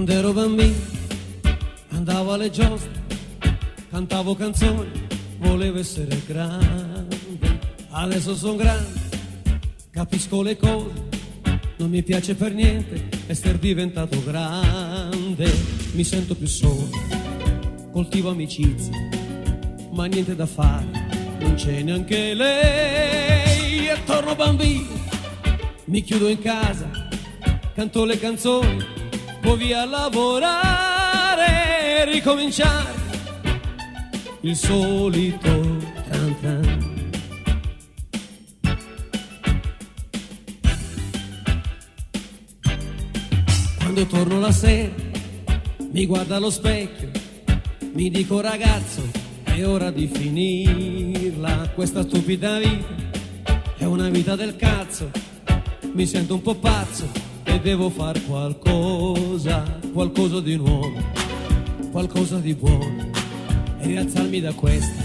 Quando ero bambino andavo alle giostre, cantavo canzoni, volevo essere grande. Adesso sono grande, capisco le cose, non mi piace per niente essere diventato grande. Mi sento più solo, coltivo amicizie, ma niente da fare, non c'è neanche lei. E torno bambino, mi chiudo in casa, canto le canzoni, poi via a lavorare e ricominciare il solito tran tran. Quando torno la sera mi guardo allo specchio, mi dico ragazzo è ora di finirla, questa stupida vita è una vita del cazzo, mi sento un po' pazzo e devo far qualcosa, qualcosa di nuovo, qualcosa di buono e rialzarmi da questa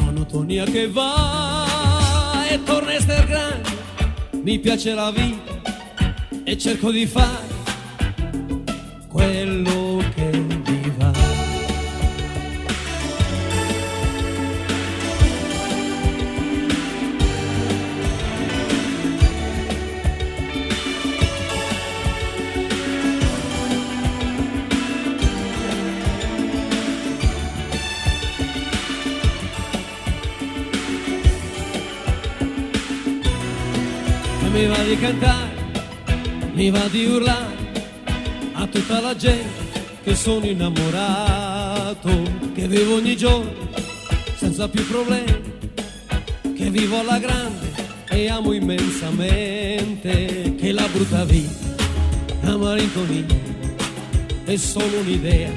monotonia che va. E torno a essere grande, mi piace la vita e cerco di fare quello che mi va. E mi va di cantare, mi va di urlare a tutta la gente che sono innamorato, che vivo ogni giorno senza più problemi, che vivo alla grande e amo immensamente, che la brutta vita, la malinconia è solo un'idea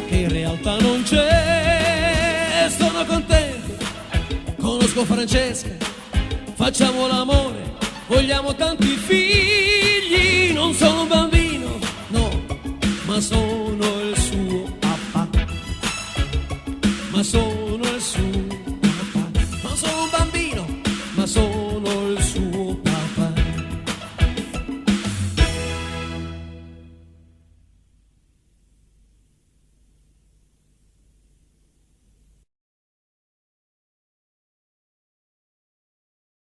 che in realtà non c'è. Sono contento, conosco Francesca, facciamo l'amore, vogliamo tanti figli, non sono un bambino, no, ma sono il suo papà, ma sono